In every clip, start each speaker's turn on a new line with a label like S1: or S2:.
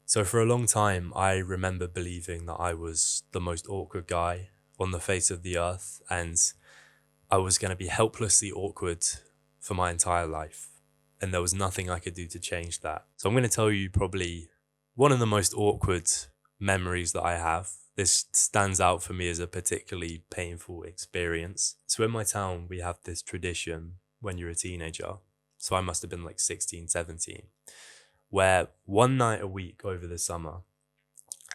S1: So for a long time, I remember believing that I was the most awkward guy on the face of the earth, and I was going to be helplessly awkward for my entire life. And there was nothing I could do to change that. So I'm going to tell you probably one of the most awkward memories that I have. This stands out for me as a particularly painful experience. So in my town, we have this tradition when you're a teenager. So I must have been like 16, 17, where one night a week over the summer,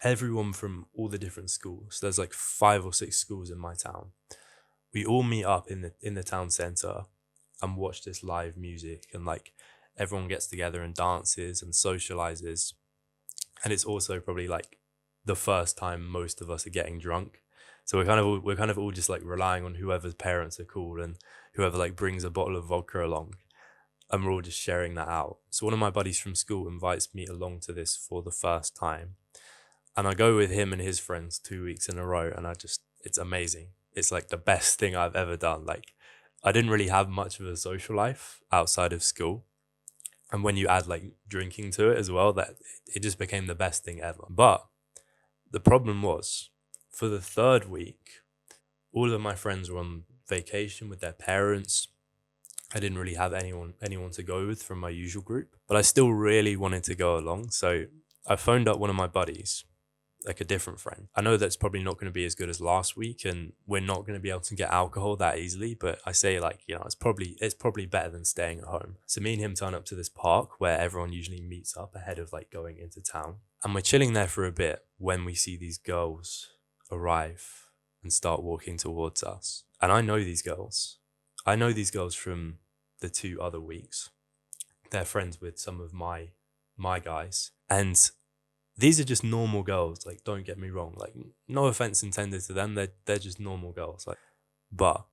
S1: everyone from all the different schools, there's like 5 or 6 schools in my town, we all meet up in the town center and watch this live music, and like everyone gets together and dances and socializes. And it's also probably like the first time most of us are getting drunk. So we're kind of all just like relying on whoever's parents are cool and whoever like brings a bottle of vodka along, and we're all just sharing that out. So one of my buddies from school invites me along to this for the first time, and I go with him and his friends 2 weeks in a row, and it's amazing. It's like the best thing I've ever done. Like, I didn't really have much of a social life outside of school, and when you add like drinking to it as well, that it just became the best thing ever. But the problem was, for the third week, all of my friends were on vacation with their parents. I didn't really have anyone to go with from my usual group, but I still really wanted to go along. So I phoned up one of my buddies, like a different friend. I know that's probably not going to be as good as last week, and we're not going to be able to get alcohol that easily, but I say, like, it's probably better than staying at home. So me and him turn up to this park where everyone usually meets up ahead of like going into town. And we're chilling there for a bit when we see these girls arrive and start walking towards us. And I know these girls. I know these girls from the 2 other weeks. They're friends with some of my guys. And these are just normal girls. Like, don't get me wrong. Like, no offense intended to them. They're just normal girls. Like, but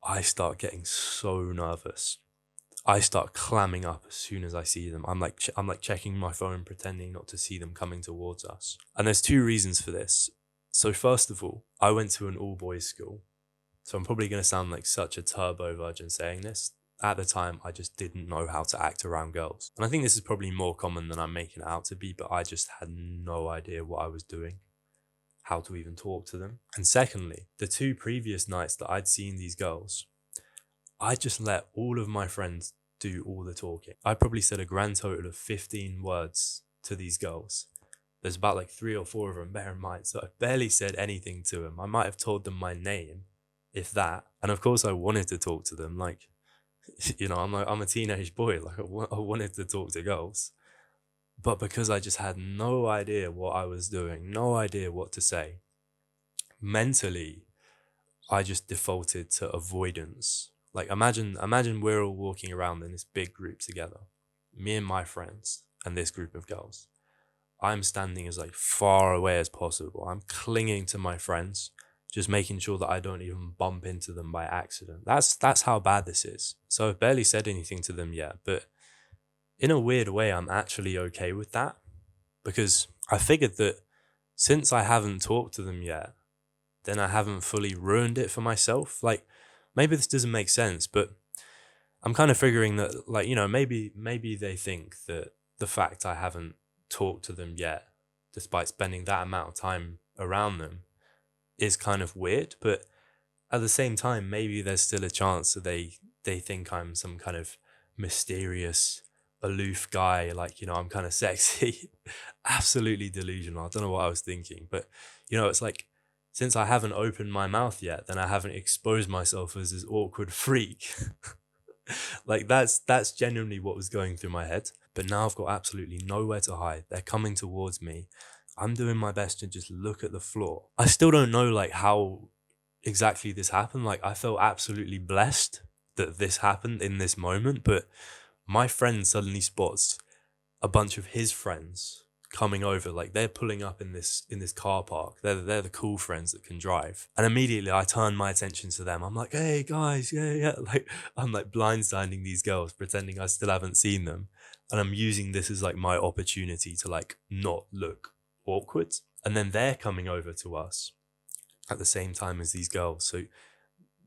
S1: I start getting so nervous. I start clamming up as soon as I see them. I'm like checking my phone, pretending not to see them coming towards us. And there's 2 reasons for this. So first of all, I went to an all boys school. So I'm probably going to sound like such a turbo virgin saying this. At the time, I just didn't know how to act around girls. And I think this is probably more common than I'm making it out to be, but I just had no idea what I was doing, how to even talk to them. And secondly, the 2 previous nights that I'd seen these girls, I just let all of my friends do all the talking. I probably said a grand total of 15 words to these girls. There's about like 3 or 4 of them, bear in mind. So I barely said anything to them. I might have told them my name, if that. And of course, I wanted to talk to them. Like, I'm a teenage boy. Like, I wanted to talk to girls. But because I just had no idea what I was doing, no idea what to say, mentally, I just defaulted to avoidance. Like, imagine we're all walking around in this big group together, me and my friends and this group of girls. I'm standing as like far away as possible. I'm clinging to my friends, just making sure that I don't even bump into them by accident. That's how bad this is. So I've barely said anything to them yet, but in a weird way, I'm actually okay with that, because I figured that since I haven't talked to them yet, then I haven't fully ruined it for myself. Like, maybe this doesn't make sense, but I'm kind of figuring that, like, maybe they think that the fact I haven't talked to them yet, despite spending that amount of time around them, is kind of weird. But at the same time, maybe there's still a chance that they think I'm some kind of mysterious, aloof guy. Like, I'm kind of sexy. Absolutely delusional. I don't know what I was thinking, but it's like, since I haven't opened my mouth yet, then I haven't exposed myself as this awkward freak. Like, that's genuinely what was going through my head. But now I've got absolutely nowhere to hide. They're coming towards me. I'm doing my best to just look at the floor. I still don't know like how exactly this happened. Like, I felt absolutely blessed that this happened in this moment, but my friend suddenly spots a bunch of his friends coming over. Like, they're pulling up in this car park. They're the cool friends that can drive. And immediately I turn my attention to them. I'm like, hey guys, yeah. Like, I'm like blindsiding these girls, pretending I still haven't seen them. And I'm using this as like my opportunity to like not look awkward. And then they're coming over to us at the same time as these girls. So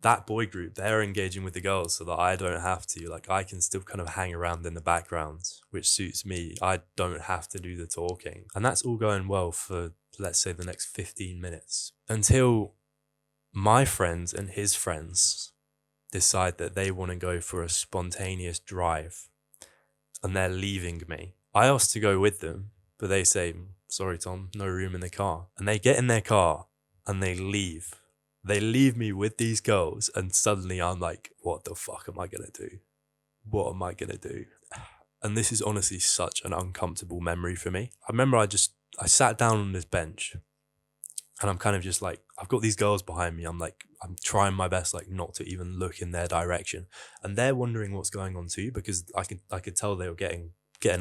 S1: that boy group, they're engaging with the girls so that I don't have to. Like, I can still kind of hang around in the background, which suits me. I don't have to do the talking. And that's all going well for, let's say, the next 15 minutes until my friends and his friends decide that they want to go for a spontaneous drive and they're leaving me. I asked to go with them, but they say, sorry, Tom, no room in the car. And they get in their car and they leave. They leave me with these girls, and suddenly I'm like, what the fuck am I going to do? What am I going to do? And this is honestly such an uncomfortable memory for me. I remember I sat down on this bench and I'm kind of just like, I've got these girls behind me. I'm trying my best, like, not to even look in their direction. And they're wondering what's going on too, because I could tell they were getting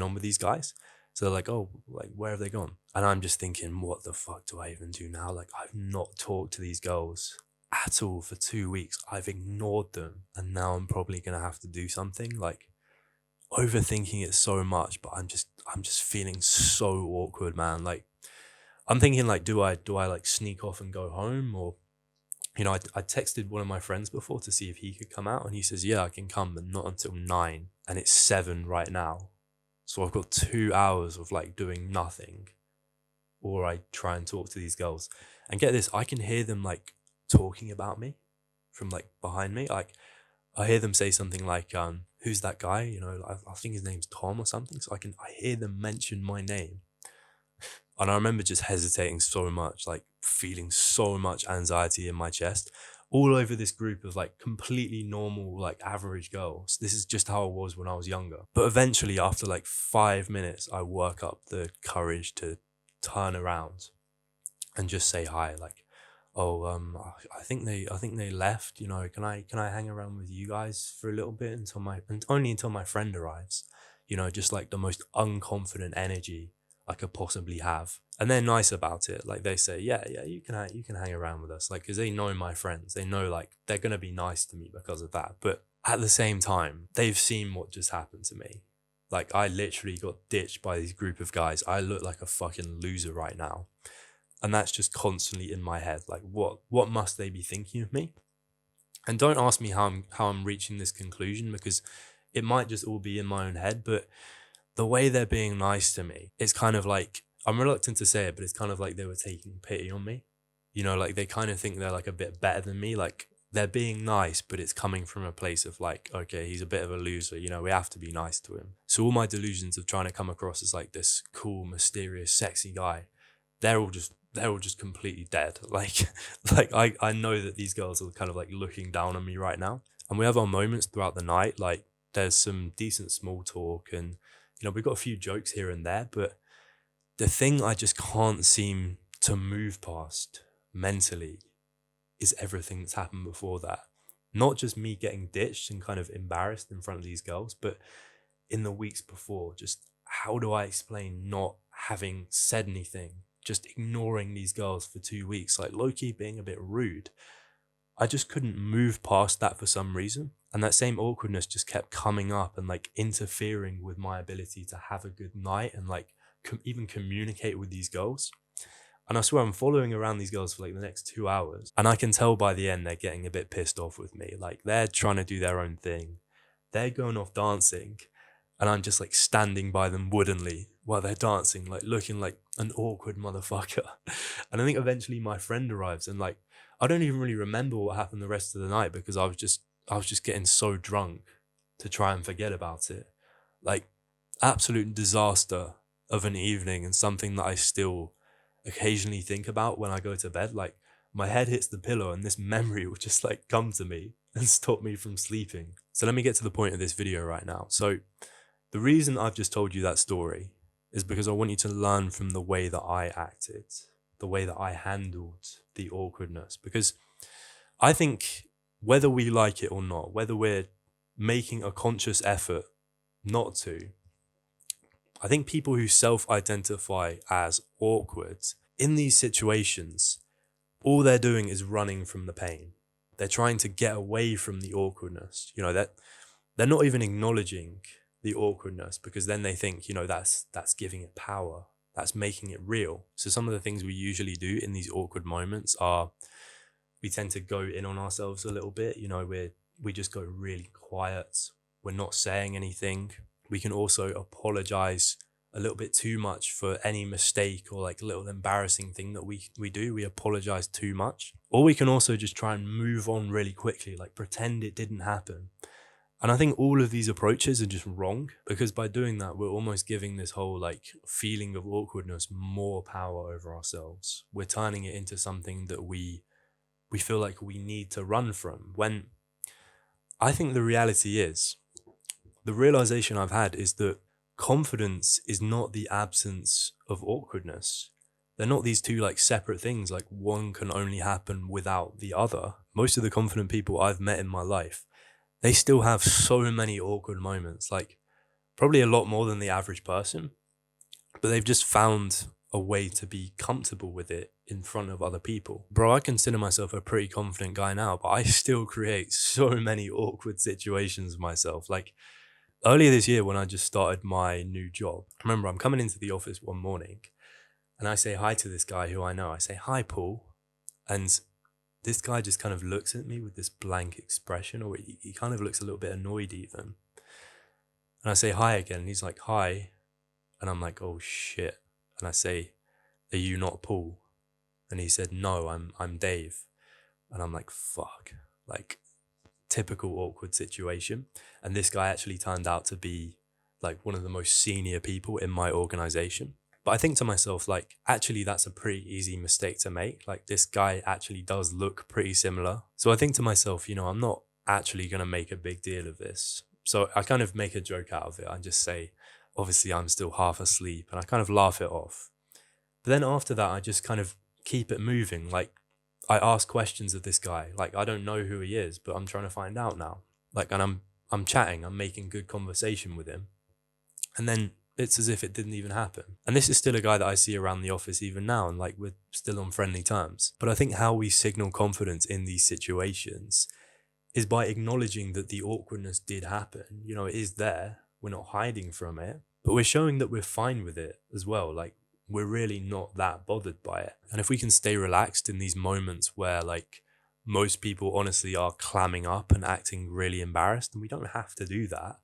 S1: on with these guys. So they're like, oh, like, where have they gone? And I'm just thinking, what the fuck do I even do now? Like, I've not talked to these girls at all for 2 weeks. I've ignored them. And now I'm probably going to have to do something. Like, overthinking it so much, but I'm just feeling so awkward, man. Like, I'm thinking, like, do I like sneak off and go home? Or, you know, I texted one of my friends before to see if he could come out, and he says, yeah, I can come, but not until 9. And it's 7 right now. So I've got 2 hours of like doing nothing, or I try and talk to these girls. And get this, I can hear them like talking about me from like behind me. Like, I hear them say something like, who's that guy? You know, I think his name's Tom or something. So I hear them mention my name. And I remember just hesitating so much, like feeling so much anxiety in my chest, all over this group of like completely normal, like average girls. This is just how I was when I was younger. But eventually, after like 5 minutes, I work up the courage to turn around and just say hi. Like, oh, I think they left. You know, can I hang around with you guys for a little bit only until my friend arrives. You know, just like the most unconfident energy I could possibly have. And they're nice about it. Like, they say, yeah, you can hang around with us. Like, because they know my friends. They know, like, they're going to be nice to me because of that. But at the same time, they've seen what just happened to me. Like, I literally got ditched by this group of guys. I look like a fucking loser right now. And that's just constantly in my head. Like, what must they be thinking of me? And don't ask me how I'm reaching this conclusion, because it might just all be in my own head. But the way they're being nice to me, it's kind of like, I'm reluctant to say it, but it's kind of like they were taking pity on me. You know, like, they kind of think they're like a bit better than me. Like, they're being nice, but it's coming from a place of like, okay, he's a bit of a loser. You know, we have to be nice to him. So all my delusions of trying to come across as like this cool, mysterious, sexy guy, they're all just completely dead. Like, I know that these girls are kind of like looking down on me right now. And we have our moments throughout the night. Like, there's some decent small talk, and, you know, we've got a few jokes here and there, but the thing I just can't seem to move past mentally is everything that's happened before that. Not just me getting ditched and kind of embarrassed in front of these girls, but in the weeks before, just how do I explain not having said anything, just ignoring these girls for 2 weeks, like low-key being a bit rude. I just couldn't move past that for some reason. And that same awkwardness just kept coming up and like interfering with my ability to have a good night and like even communicate with these girls. And I swear I'm following around these girls for like the next 2 hours. And I can tell by the end they're getting a bit pissed off with me. Like, they're trying to do their own thing. They're going off dancing. And I'm just like standing by them woodenly while they're dancing, like looking like an awkward motherfucker. And I think eventually my friend arrives, and like, I don't even really remember what happened the rest of the night, because I was just getting so drunk to try and forget about it. Like, absolute disaster of an evening, and something that I still occasionally think about when I go to bed. Like, my head hits the pillow and this memory will just like come to me and stop me from sleeping. So let me get to the point of this video right now. So the reason I've just told you that story is because I want you to learn from the way that I acted, the way that I handled the awkwardness. Because I think, whether we like it or not, whether we're making a conscious effort not to, I think people who self-identify as awkward in these situations, all they're doing is running from the pain. They're trying to get away from the awkwardness. You know, that they're not even acknowledging the awkwardness, because then they think, you know, that's giving it power. That's making it real. So some of the things we usually do in these awkward moments are, we tend to go in on ourselves a little bit. We just go really quiet. We're not saying anything. We can also apologize a little bit too much for any mistake or like little embarrassing thing that we do. We apologize too much. Or we can also just try and move on really quickly, like pretend it didn't happen. And I think all of these approaches are just wrong, because by doing that, we're almost giving this whole like feeling of awkwardness more power over ourselves. We're turning it into something that we feel like we need to run from, when I think the reality is, the realization I've had is that confidence is not the absence of awkwardness. They're not these two like separate things, like one can only happen without the other. Most of the confident people I've met in my life, they still have so many awkward moments, like probably a lot more than the average person, but they've just found a way to be comfortable with it in front of other people. Bro, I consider myself a pretty confident guy now, but I still create so many awkward situations myself. Like earlier this year when I just started my new job, I remember I'm coming into the office one morning and I say hi to this guy who I know. I say, "Hi, Paul." And this guy just kind of looks at me with this blank expression, or he kind of looks a little bit annoyed even. And I say hi again, and he's like, "Hi." And I'm like, "Oh shit." And I say, "Are you not Paul?" And he said, "No, I'm Dave." And I'm like, fuck. Like, typical awkward situation. And this guy actually turned out to be like one of the most senior people in my organization. But I think to myself, like, actually, that's a pretty easy mistake to make. Like, this guy actually does look pretty similar. So I think to myself, I'm not actually going to make a big deal of this. So I kind of make a joke out of it. I just say, obviously, I'm still half asleep, and I kind of laugh it off. But then after that, I just kind of keep it moving. Like, I ask questions of this guy. Like, I don't know who he is, but I'm trying to find out now. Like, and I'm chatting, I'm making good conversation with him. And then it's as if it didn't even happen. And this is still a guy that I see around the office even now, and like we're still on friendly terms. But I think how we signal confidence in these situations is by acknowledging that the awkwardness did happen. It is there. We're not hiding from it, but we're showing that we're fine with it as well. Like, we're really not that bothered by it. And if we can stay relaxed in these moments where like most people honestly are clamming up and acting really embarrassed, and we don't have to do that.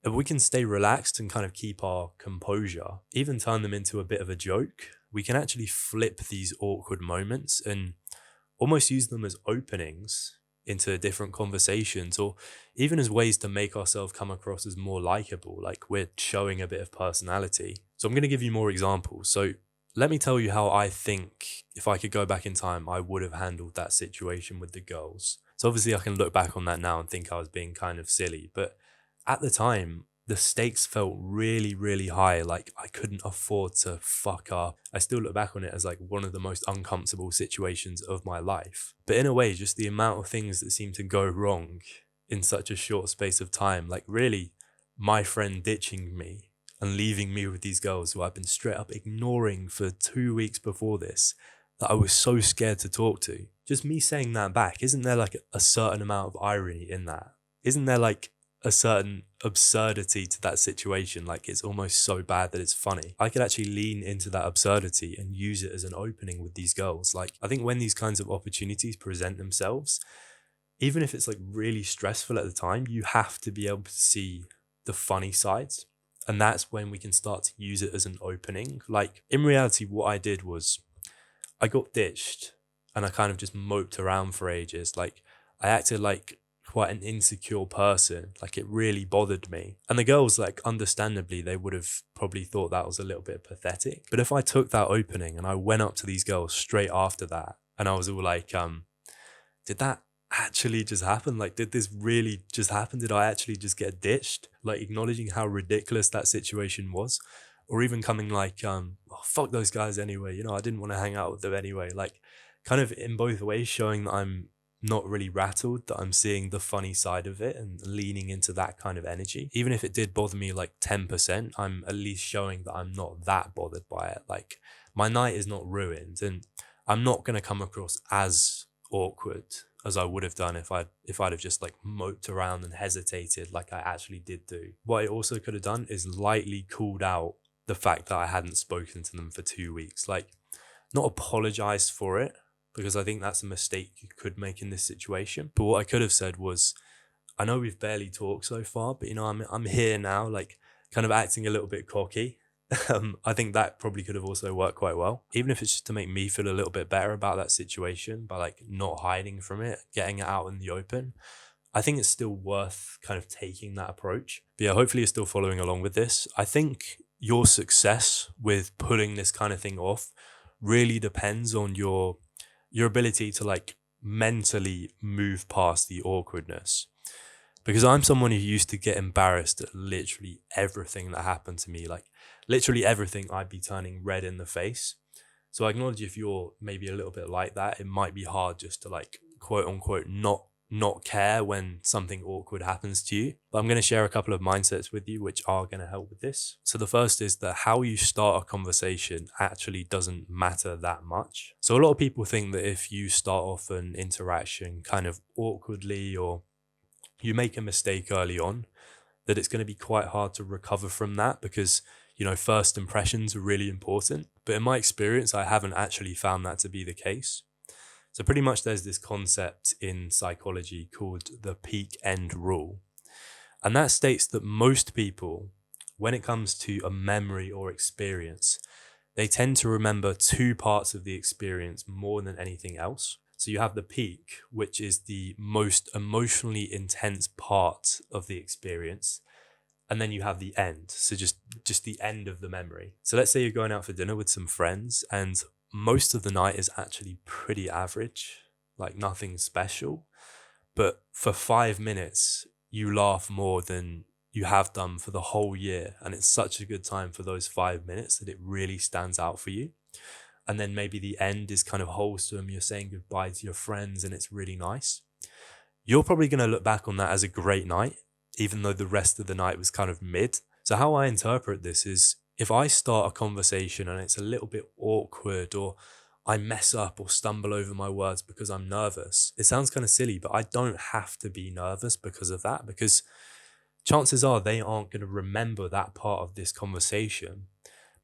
S1: If we can stay relaxed and kind of keep our composure, even turn them into a bit of a joke, we can actually flip these awkward moments and almost use them as openings into different conversations, or even as ways to make ourselves come across as more likable, like we're showing a bit of personality. So I'm going to give you more examples. So let me tell you how I think, if I could go back in time, I would have handled that situation with the girls. So obviously I can look back on that now and think I was being kind of silly, but at the time, the stakes felt really, really high. Like, I couldn't afford to fuck up. I still look back on it as like one of the most uncomfortable situations of my life. But in a way, just the amount of things that seem to go wrong in such a short space of time, like really my friend ditching me and leaving me with these girls who I've been straight up ignoring for 2 weeks before this, that I was so scared to talk to. Just me saying that back, isn't there like a certain amount of irony in that? Isn't there like a certain absurdity to that situation? Like, it's almost so bad that it's funny. I could actually lean into that absurdity and use it as an opening with these girls. Like, I think when these kinds of opportunities present themselves, even if it's like really stressful at the time, you have to be able to see the funny sides. And that's when we can start to use it as an opening. Like, in reality, what I did was I got ditched and I kind of just moped around for ages. Like, I acted like quite an insecure person. Like, it really bothered me. And the girls, like, understandably, they would have probably thought that was a little bit pathetic. But if I took that opening and I went up to these girls straight after that, and I was all like, did that actually just happen? Like, did this really just happen? Did I actually just get ditched? Like, acknowledging how ridiculous that situation was. Or even coming like, oh, fuck those guys anyway. I didn't want to hang out with them anyway. Like, kind of in both ways, showing that I'm not really rattled, that I'm seeing the funny side of it and leaning into that kind of energy. Even if it did bother me like 10%, I'm at least showing that I'm not that bothered by it. Like, my night is not ruined, and I'm not going to come across as awkward as I would have done if I'd have just like moped around and hesitated like I actually did do. What I also could have done is lightly called out the fact that I hadn't spoken to them for 2 weeks. Like, not apologized for it, because I think that's a mistake you could make in this situation. But what I could have said was, I know we've barely talked so far, but I'm here now, like kind of acting a little bit cocky. I think that probably could have also worked quite well, even if it's just to make me feel a little bit better about that situation by like not hiding from it, getting it out in the open. I think it's still worth kind of taking that approach. But yeah, hopefully you're still following along with this. I think your success with pulling this kind of thing off really depends on your ability to like mentally move past the awkwardness. Because I'm someone who used to get embarrassed at literally everything that happened to me. Like literally everything, I'd be turning red in the face. So I acknowledge if you're maybe a little bit like that, it might be hard just to like quote unquote not care when something awkward happens to you. But I'm going to share a couple of mindsets with you which are going to help with this. So the first is that how you start a conversation actually doesn't matter that much. So a lot of people think that if you start off an interaction kind of awkwardly, or you make a mistake early on, that it's going to be quite hard to recover from that, because first impressions are really important. But in my experience, I haven't actually found that to be the case. So pretty much there's this concept in psychology called the peak end rule. And that states that most people, when it comes to a memory or experience, they tend to remember two parts of the experience more than anything else. So you have the peak, which is the most emotionally intense part of the experience. And then you have the end. So just the end of the memory. So let's say you're going out for dinner with some friends, and most of the night is actually pretty average, like nothing special. But for 5 minutes, you laugh more than you have done for the whole year. And it's such a good time for those 5 minutes that it really stands out for you. And then maybe the end is kind of wholesome. You're saying goodbye to your friends and it's really nice. You're probably going to look back on that as a great night, even though the rest of the night was kind of mid. So how I interpret this is, if I start a conversation and it's a little bit awkward, or I mess up or stumble over my words because I'm nervous, it sounds kind of silly, but I don't have to be nervous because of that, because chances are they aren't going to remember that part of this conversation,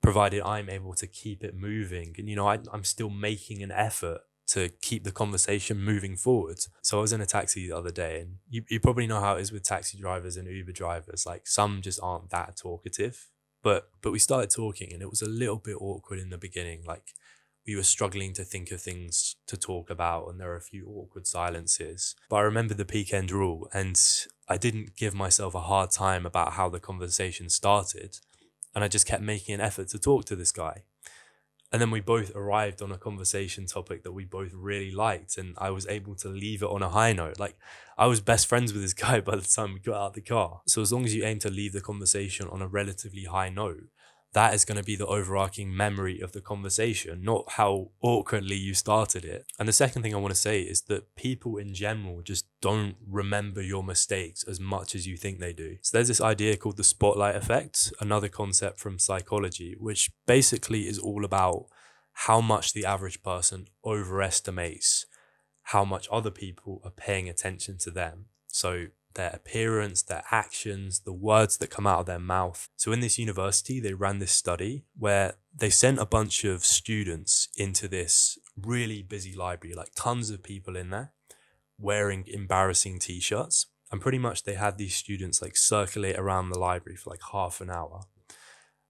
S1: provided I'm able to keep it moving. And, I'm still making an effort to keep the conversation moving forward. So I was in a taxi the other day, and you probably know how it is with taxi drivers and Uber drivers. Like, some just aren't that talkative. But we started talking, and it was a little bit awkward in the beginning. Like, we were struggling to think of things to talk about, and there were a few awkward silences. But I remember the peak end rule, and I didn't give myself a hard time about how the conversation started. And I just kept making an effort to talk to this guy. And then we both arrived on a conversation topic that we both really liked. And I was able to leave it on a high note. Like, I was best friends with this guy by the time we got out of the car. So as long as you aim to leave the conversation on a relatively high note, that is going to be the overarching memory of the conversation, not how awkwardly you started it. And the second thing I want to say is that people in general just don't remember your mistakes as much as you think they do. So there's this idea called the spotlight effect, another concept from psychology, which basically is all about how much the average person overestimates how much other people are paying attention to them. So their appearance, their actions, the words that come out of their mouth. So in this university, they ran this study where they sent a bunch of students into this really busy library, like tons of people in there wearing embarrassing t-shirts. And pretty much they had these students like circulate around the library for like half an hour.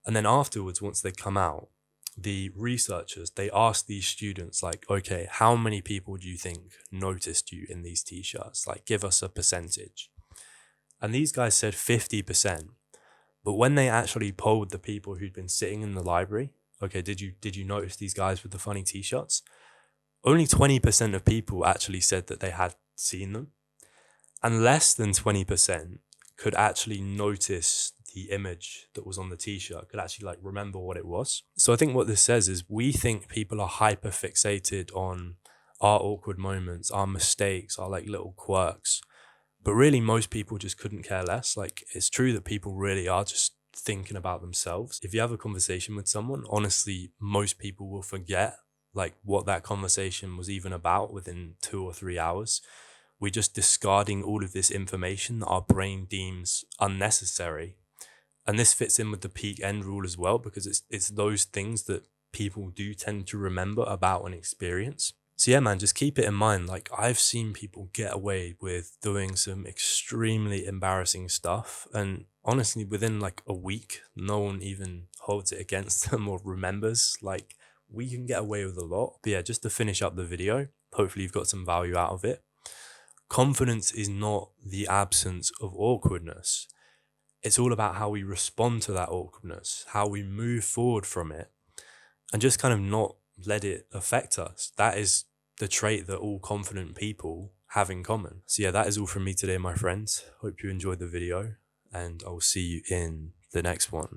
S1: And then afterwards, once they come out, the researchers, they asked these students like, okay, how many people do you think noticed you in these t-shirts? Like, give us a percentage. And these guys said 50%. But when they actually polled the people who'd been sitting in the library, okay, did you notice these guys with the funny t-shirts? Only 20% of people actually said that they had seen them. And less than 20% could actually notice the image that was on the t-shirt, could actually like remember what it was. So I think what this says is, we think people are hyper fixated on our awkward moments, our mistakes, our like little quirks. But really, most people just couldn't care less. Like, it's true that people really are just thinking about themselves. If you have a conversation with someone, honestly, most people will forget like what that conversation was even about within 2 or 3 hours. We're just discarding all of this information that our brain deems unnecessary. And this fits in with the peak end rule as well, because it's those things that people do tend to remember about an experience. So yeah, man, just keep it in mind. Like, I've seen people get away with doing some extremely embarrassing stuff, and honestly, within like a week, no one even holds it against them or remembers. Like, we can get away with a lot. But yeah, just to finish up the video, hopefully you've got some value out of it. Confidence is not the absence of awkwardness. It's all about how we respond to that awkwardness, how we move forward from it, and just kind of not let it affect us. That is the trait that all confident people have in common. So yeah, that is all from me today, my friends. Hope you enjoyed the video, and I'll see you in the next one.